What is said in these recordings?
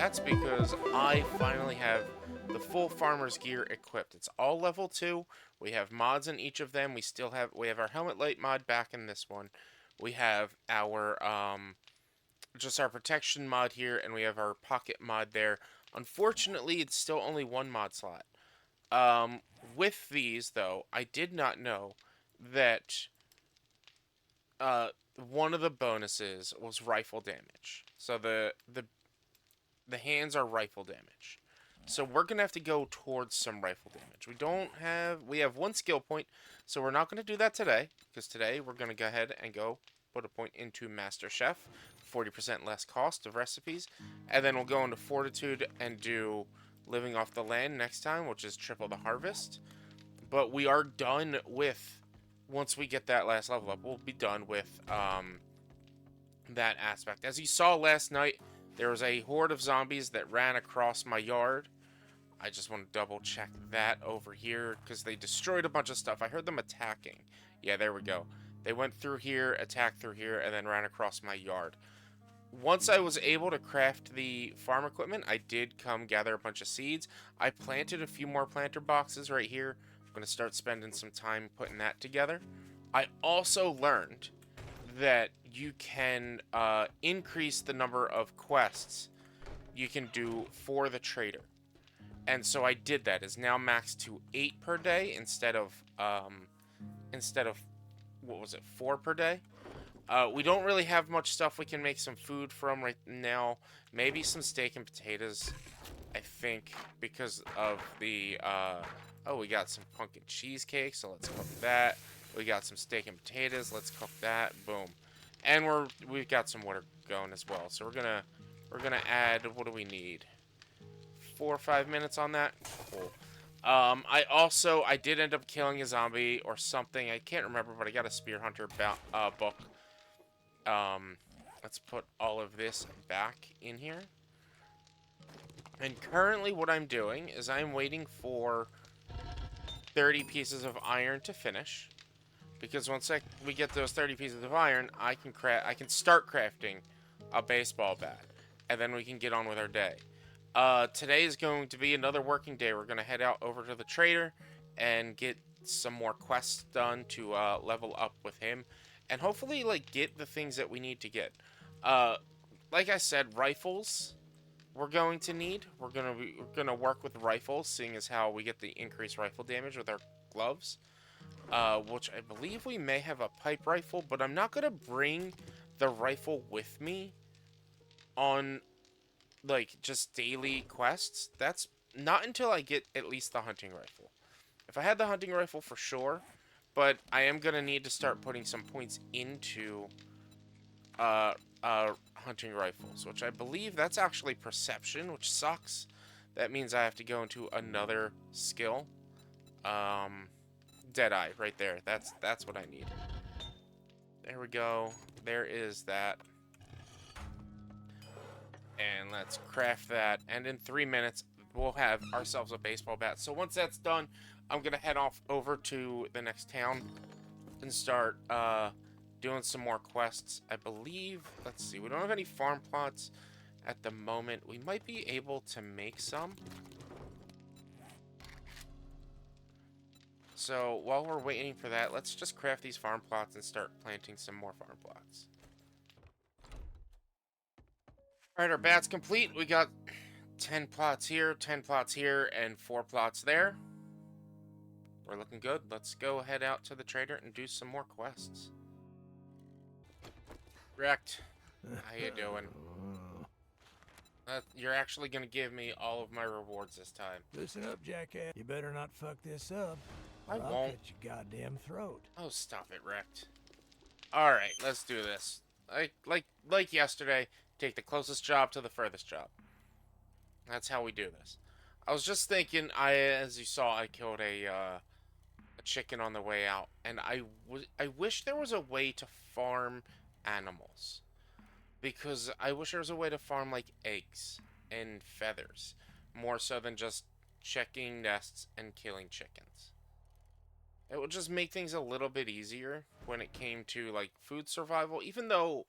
that's because I finally have the full farmer's gear equipped. It's all level 2. We have mods in each of them. We have our helmet light mod back in this one. We have our just our protection mod here, and we have our pocket mod there. Unfortunately, it's still only one mod slot. Um, with these, though, I did not know that uh, one of the bonuses was rifle damage. So the hands are rifle damage. So we're gonna have to go towards some rifle damage. We have one skill point, so we're not gonna do that today, because today we're gonna go ahead and go put a point into Master Chef, 40% less cost of recipes, and then we'll go into Fortitude and do Living Off the Land next time, which is triple the harvest. But we are done with, once we get that last level up, we'll be done with that aspect. As you saw last night, there was a horde of zombies that ran across my yard. I just want to double check that over here because they destroyed a bunch of stuff. I heard them attacking. Yeah, there we go. They went through here, attacked through here, and then ran across my yard. Once I was able to craft the farm equipment, I did come gather a bunch of seeds. I planted a few more planter boxes right here. I'm going to start spending some time putting that together. I also learned that you can increase the number of quests you can do for the trader. And so I did that. It's now maxed to 8 per day instead of what was it, 4 per day. We don't really have much stuff we can make some food from right now. Maybe some steak and potatoes, I think, because of the oh, we got some pumpkin cheesecake, so let's cook that. We got some steak and potatoes, let's cook that. Boom. And we've got some water going as well. So we're gonna add, what do we need? 4 or 5 minutes on that. Cool. I did end up killing a zombie or something. I can't remember, but I got a spear hunter book. Let's put all of this back in here. And currently what I'm doing is I'm waiting for 30 pieces of iron to finish. Because once we get those 30 pieces of iron, I can start crafting a baseball bat. And then we can get on with our day. Today is going to be another working day. We're going to head out over to the trader and get some more quests done to level up with him. And hopefully, like, get the things that we need to get. Like I said, rifles we're going to need. We're gonna work with rifles, seeing as how we get the increased rifle damage with our gloves. Which I believe we may have a pipe rifle, but I'm not gonna bring the rifle with me on, like, just daily quests. That's not until I get at least the hunting rifle. If I had the hunting rifle, for sure, but I am gonna need to start putting some points into hunting rifles, which I believe that's actually perception, which sucks. That means I have to go into another skill. Deadeye, right there. That's what I need. There we go. There is that. And let's craft that. And in 3 minutes, we'll have ourselves a baseball bat. So once that's done, I'm going to head off over to the next town and start doing some more quests. I believe, let's see, we don't have any farm plots at the moment. We might be able to make some. So while we're waiting for that, let's just craft these farm plots and start planting some more farm plots. Alright, our bat's complete. We got 10 plots here, 10 plots here, and 4 plots there. We're looking good. Let's go head out to the trader and do some more quests. Wrecked. How you doing? You're actually gonna give me all of my rewards this time. Listen up, jackass. You better not fuck this up. I or I'll won't. cut your goddamn throat. Oh, stop it, Wrecked. Alright, let's do this. Like yesterday, take the closest job to the furthest job. That's how we do this. I was just thinking, as you saw, I killed a chicken on the way out, and I wish there was a way to farm animals, because I wish there was a way to farm like eggs and feathers, more so than just checking nests and killing chickens. It would just make things a little bit easier when it came to like food survival, even though,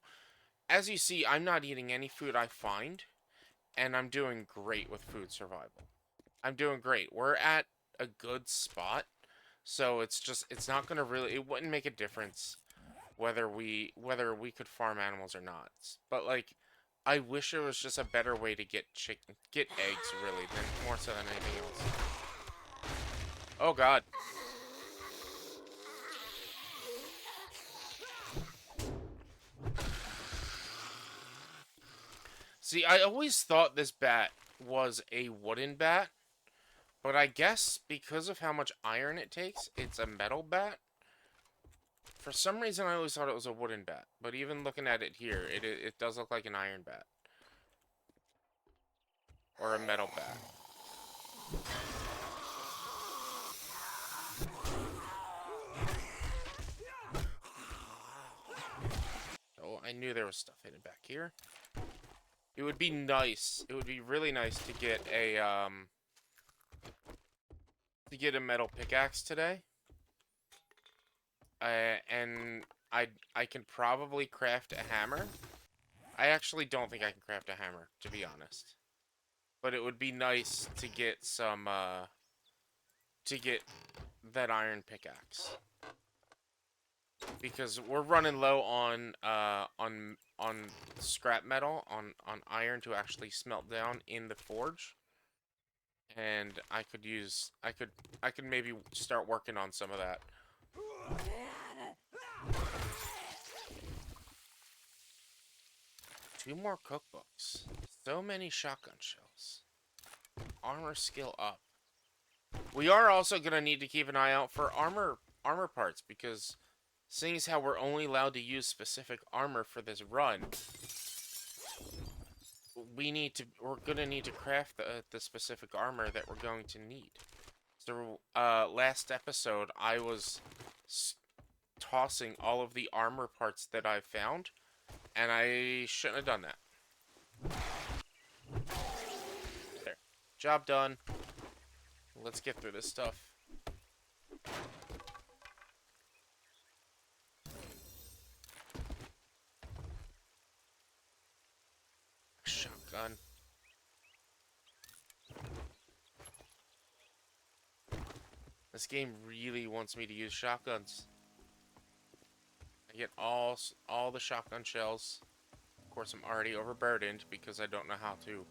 as you see, I'm not eating any food I find, and I'm doing great with food survival. I'm doing great. We're at a good spot, so it's not gonna really, it wouldn't make a difference whether we could farm animals or not. But like, I wish there was just a better way to get eggs really, than more so than anything else. Oh God. See, I always thought this bat was a wooden bat, but I guess because of how much iron it takes, it's a metal bat. For some reason, I always thought it was a wooden bat, but even looking at it here, it does look like an iron bat. Or a metal bat. Oh, I knew there was stuff hidden back here. It would be nice. It would be really nice to get a metal pickaxe today. And I can probably craft a hammer. I actually don't think I can craft a hammer, to be honest. But it would be nice to get some to get that iron pickaxe. Because we're running low on scrap metal, on iron to actually smelt down in the forge. And I could maybe start working on some of that. Two more cookbooks. So many shotgun shells. Armor skill up. We are also gonna need to keep an eye out for armor parts, because seeing as how we're only allowed to use specific armor for this run, we're gonna need to craft the specific armor that we're going to need. So last episode I was tossing all of the armor parts that I found, and I shouldn't have done that. There. Job done. Let's get through this stuff. Shotgun. This game really wants me to use shotguns. I get all the shotgun shells. Of course, I'm already overburdened because I don't know how to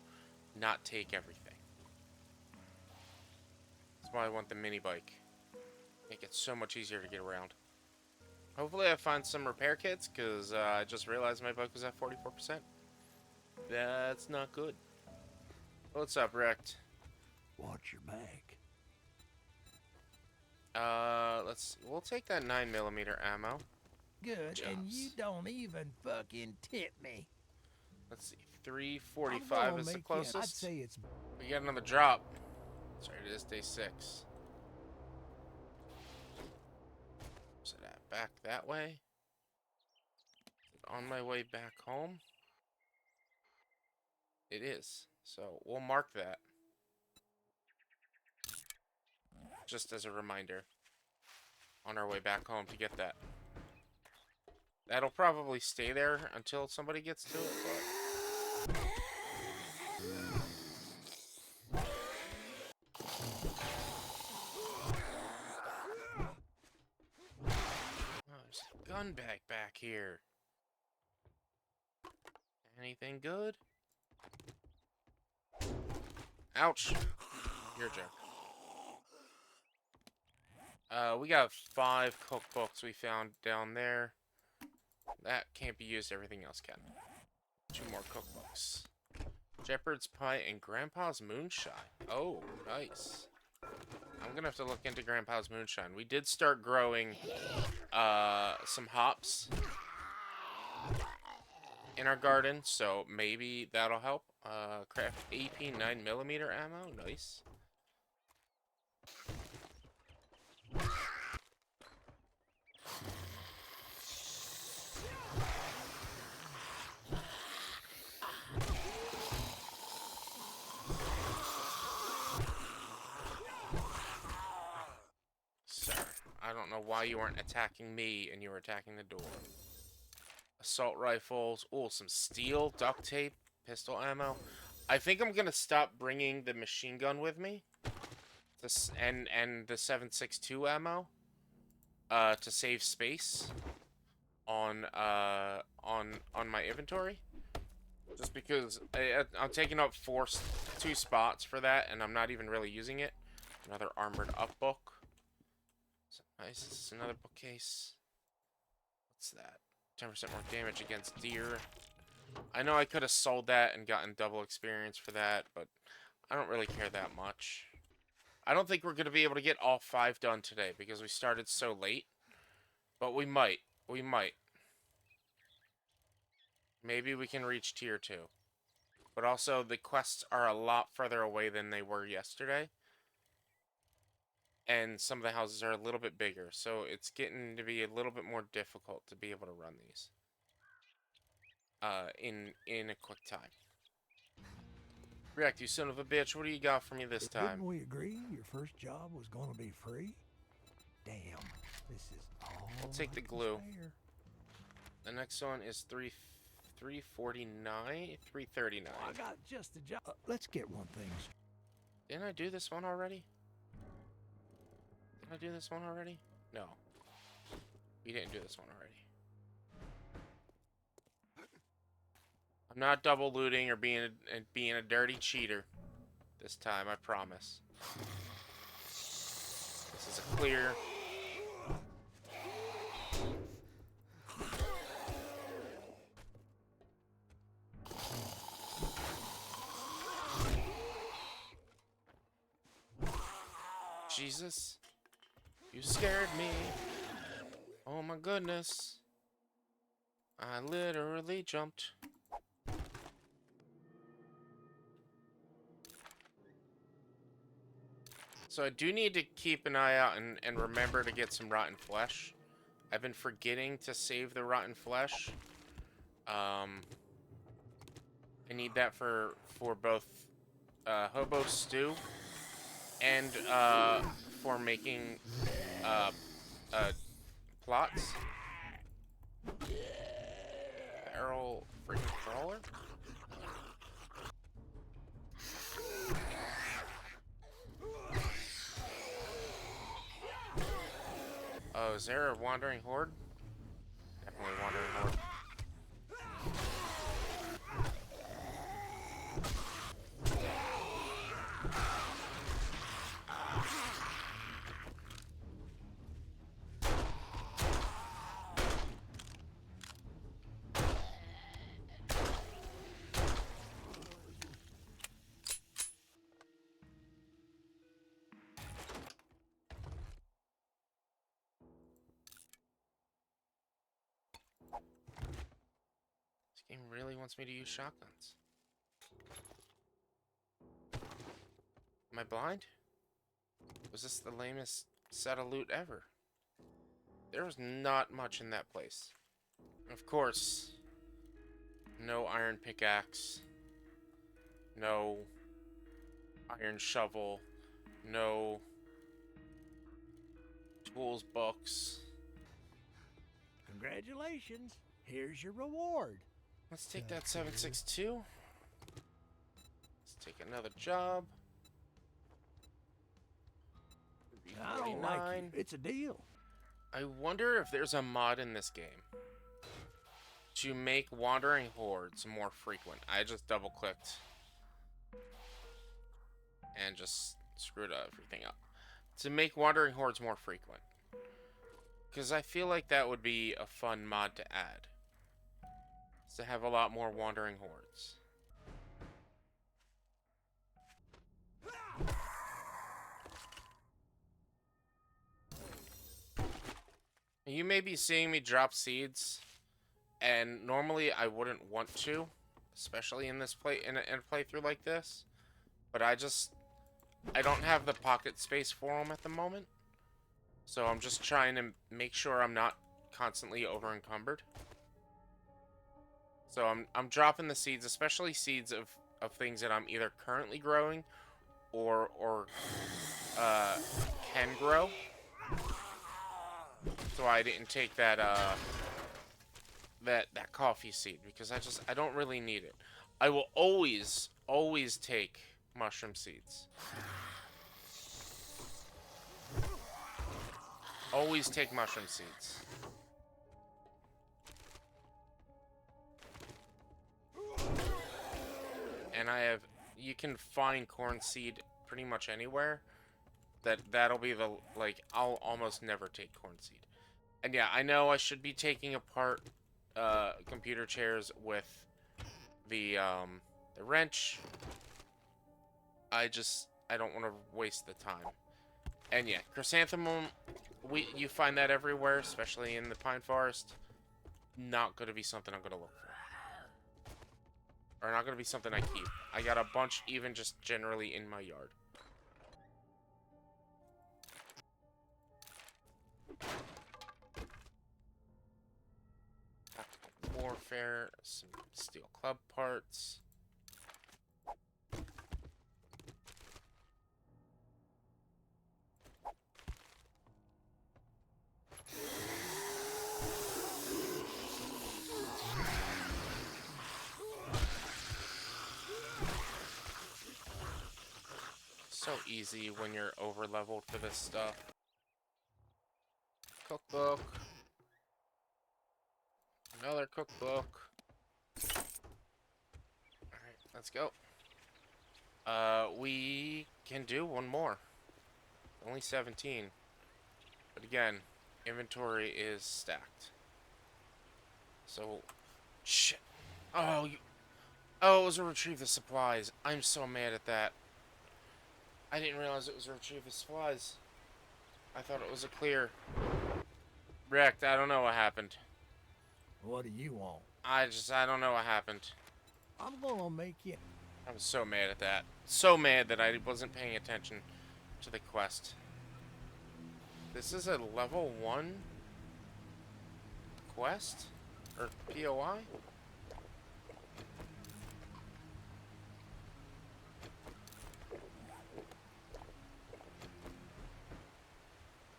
not take everything. That's why I want the mini bike. Make it so much easier to get around. Hopefully I find some repair kits, because I just realized my bike was at 44%. That's not good. What's up, Rect? Watch your back. We'll take that 9mm ammo. Good, Jobs. and you don't even fucking tip me. Let's see, 345 is the closest. I'd say it's... We got another drop. Sorry, it is day 6. So that back that way. On my way back home. It is. So we'll mark that. Just as a reminder. On our way back home to get that. That'll probably stay there until somebody gets to it, but... Oh, there's a gun bag back here. Anything good? Ouch. You're a joke. We got 5 cookbooks we found down there. That can't be used, everything else can. 2 more cookbooks. Shepherd's Pie and Grandpa's Moonshine. Oh, nice. I'm gonna have to look into Grandpa's Moonshine. We did start growing some hops in our garden, so maybe that'll help. Craft AP 9mm ammo. Nice. Sir, I don't know why you weren't attacking me and you were attacking the door. Assault rifles. Oh, some steel, duct tape, pistol ammo. I think I'm gonna stop bringing the machine gun with me. This and the 7.62 ammo. To save space on my inventory. Just because I'm taking up two spots for that, and I'm not even really using it. Another armored up book. So nice. This is another bookcase. What's that? 10% more damage against deer. I know I could have sold that and gotten double experience for that, but I don't really care that much. I don't think we're going to be able to get all 5 done today because we started so late. But we might. We might. Maybe we can reach tier 2. But also, the quests are a lot further away than they were yesterday. And some of the houses are a little bit bigger. So it's getting to be a little bit more difficult to be able to run these. In a quick time. React, you son of a bitch. What do you got for me this time? Didn't we agree your first job was going to be free? Damn, this is all I'll take the I can glue. spare. The next one is 349, 339. I got just the job. Let's get one thing. Didn't I do this one already? Did I do this one already? No. We didn't do this one already. I'm not double looting or being a dirty cheater this time, I promise. This is a clear. Jesus. You scared me. Oh my goodness. I literally jumped. So I do need to keep an eye out and remember to get some rotten flesh. I've been forgetting to save the rotten flesh. I need that for both hobo stew and for making plots. Barrel freaking crawler. Oh, is there a wandering horde? Definitely a wandering horde. This game really wants me to use shotguns. Am I blind? Was this the lamest set of loot ever? There was not much in that place. Of course, no iron pickaxe, no iron shovel, no tools books. Congratulations. Here's your reward. Let's take that 7.62. Let's take another job. I don't like 49. you. It's a deal. I wonder if there's a mod in this game to make wandering hordes more frequent. I just double clicked and just screwed everything up. To make wandering hordes more frequent. Because I feel like that would be a fun mod to add. To have a lot more wandering hordes. You may be seeing me drop seeds, and normally I wouldn't want to, especially in this in a playthrough like this. But I don't have the pocket space for them at the moment, so I'm just trying to make sure I'm not constantly over encumbered. So I'm dropping the seeds, especially seeds of things that I'm either currently growing or can grow. So I didn't take that that coffee seed because I don't really need it. I will always always take mushroom seeds. Always take mushroom seeds. And you can find corn seed pretty much anywhere. That'll be the, like, I'll almost never take corn seed. And yeah, I know I should be taking apart computer chairs with the wrench. I don't want to waste the time. And yeah, chrysanthemum, you find that everywhere, especially in the pine forest. Not gonna be something I'm gonna look for. Or not gonna be something I keep. I got a bunch even just generally in my yard. Tactical warfare, some steel club parts. So easy when you're over leveled for this stuff. Cookbook. Another cookbook. Alright, let's go. We can do one more. Only 17. But again, inventory is stacked. So, shit. Oh, oh, it was a retrieve the supplies. I'm so mad at that. I didn't realize it was a retrieve the supplies. I thought it was a clear. Wrecked, I don't know what happened. What do you want? I don't know what happened. I'm gonna make you. I'm so mad at that. So mad that I wasn't paying attention to the quest. This is a level 1 quest? Or POI?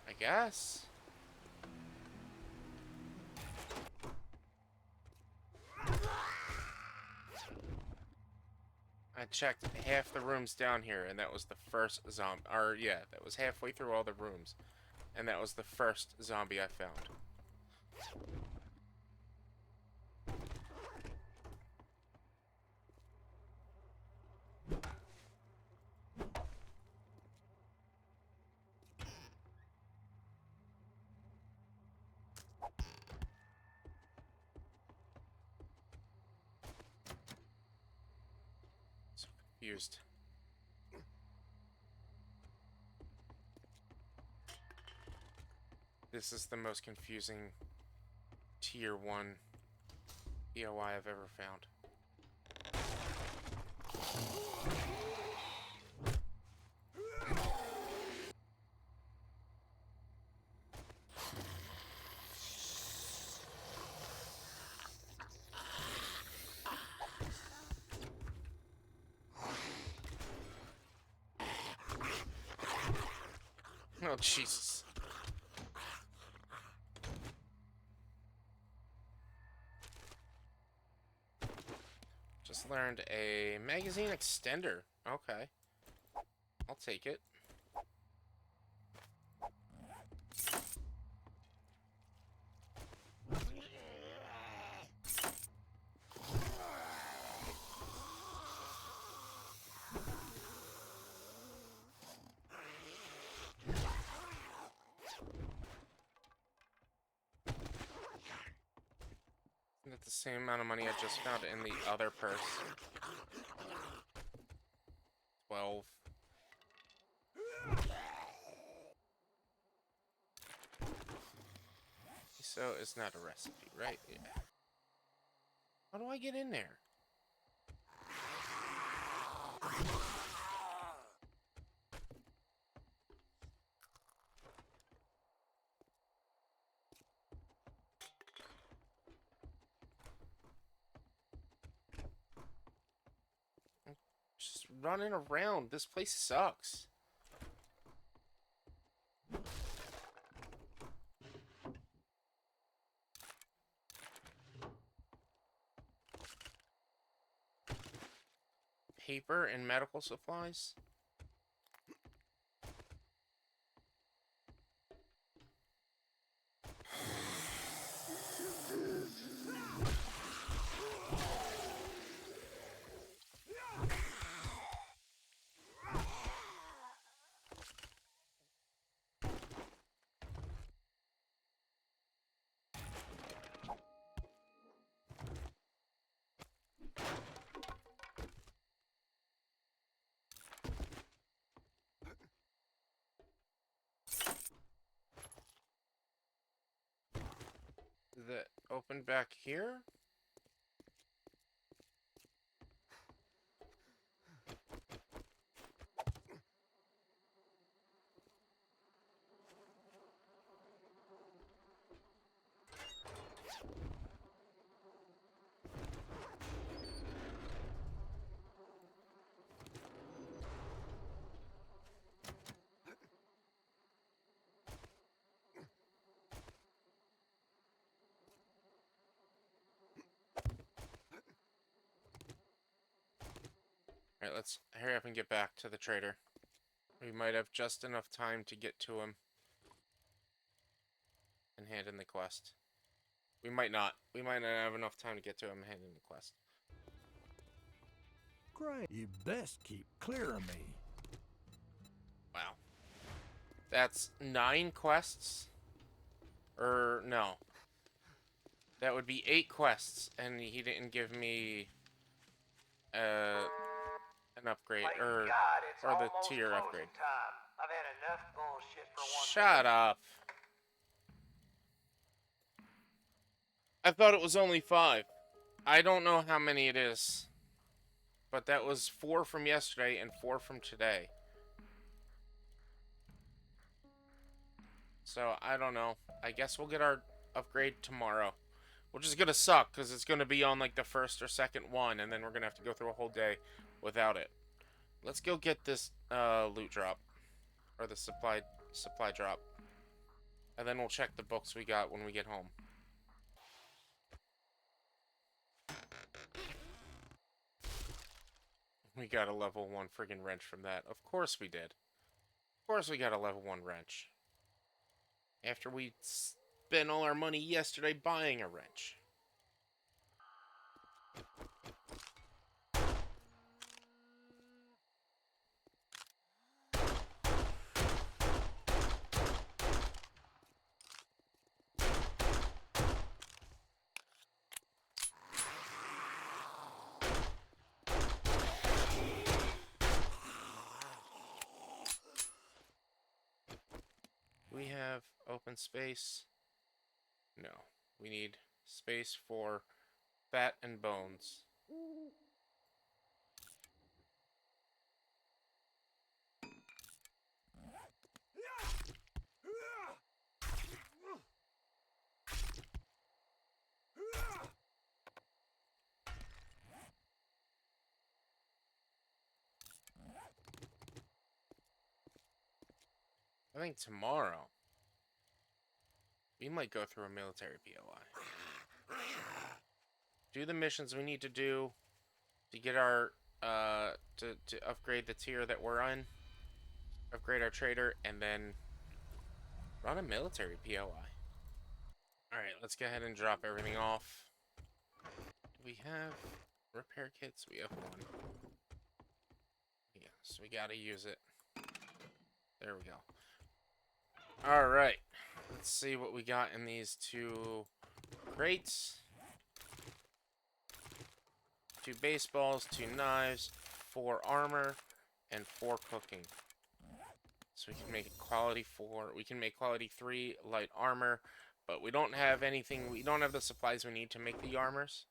I guess. I checked half the rooms down here, and that was the first zombie. Or, yeah, that was halfway through all the rooms. And that was the first zombie I found. So confused. This is the most confusing tier 1 POI I've ever found. Oh, Jesus. Just learned a magazine extender. Okay. I'll take it. That's the same amount of money I just found in the other purse. 12. So it's not a recipe, right? Yeah. How do I get in there? Just running around. This place sucks. paper and medical supplies. That open back here? Alright, let's hurry up and get back to the trader. We might have just enough time to get to him and hand in the quest. We might not. We might not have enough time to get to him and hand in the quest. Great. You best keep clear of me. Wow. That's 9 quests? Or, no. That would be 8 quests, and he didn't give me an upgrade, or the tier upgrade. Time. I've had enough bullshit for one Shut up. I thought it was only 5. I don't know how many it is. But that was 4 from yesterday and 4 from today. So, I don't know. I guess we'll get our upgrade tomorrow. Which is gonna suck, because it's gonna be on, like, the first or second one, and then we're gonna have to go through a whole day without it. Let's go get this, loot drop. Or the supply drop. And then we'll check the books we got when we get home. We got a level 1 friggin' wrench from that. Of course we did. Of course we got a level 1 wrench. After we spent all our money yesterday buying a wrench. We have open space. No. We need space for fat and bones. I think tomorrow we might go through a military POI. Do the missions we need to do to get our to upgrade the tier that we're on. Upgrade our trader and then run a military POI. Alright, let's go ahead and drop everything off. Do we have repair kits? We have 1. Yeah, so we gotta use it. There we go. Alright. Let's see what we got in these 2 crates. 2 baseballs, 2 knives, 4 armor, and 4 cooking. So we can make quality 4. We can make quality 3 light armor, but we don't have anything. We don't have the supplies we need to make the armors.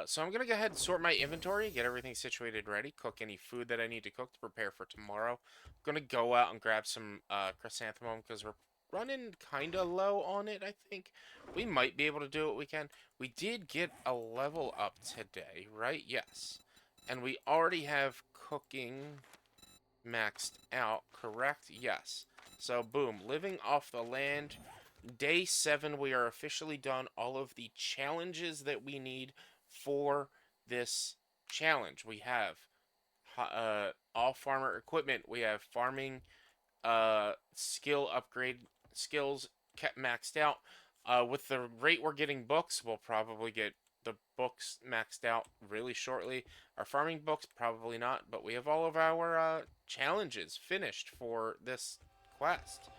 So I'm gonna go ahead and sort my inventory, get everything situated ready, cook any food that I need to cook to prepare for tomorrow. I'm gonna go out and grab some chrysanthemum because we're running kind of low on it, I think. We might be able to do what we can. We did get a level up today, right? Yes. And we already have cooking maxed out, correct? Yes. So, boom. Living off the land. Day 7, we are officially done all of the challenges that we need for this challenge. We have all farmer equipment. We have farming skill upgrade skills kept maxed out. With the rate we're getting books, we'll probably get the books maxed out really shortly. Our farming books, probably not, but we have all of our challenges finished for this quest.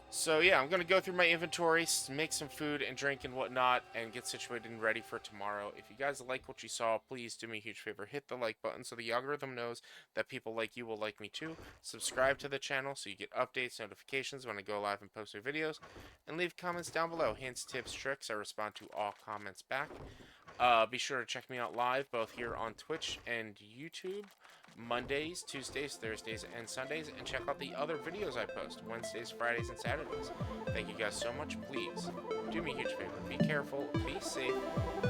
So yeah, I'm gonna go through my inventory, make some food and drink and whatnot, and get situated and ready for tomorrow. If you guys like what you saw, please do me a huge favor, hit the like button so the algorithm knows that people like you will like me too. Subscribe to the channel so you get updates, notifications when I go live and post new videos, and leave comments down below. Hints, tips, tricks. I respond to all comments back. Be sure to check me out live, both here on Twitch and YouTube, Mondays, Tuesdays, Thursdays, and Sundays, and check out the other videos I post, Wednesdays, Fridays, and Saturdays. Thank you guys so much. Please, do me a huge favor. Be careful, be safe,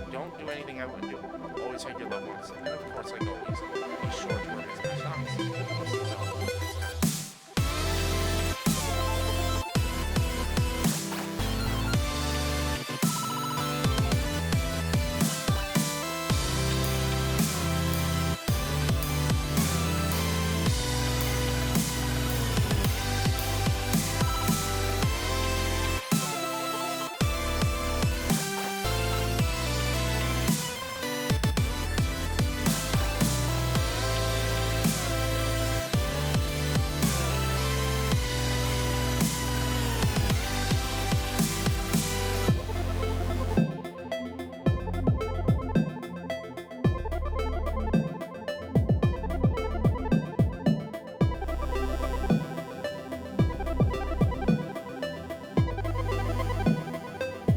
don't do anything I wouldn't do. Always hug your loved ones, and of course, like always, be sure to wear business socks.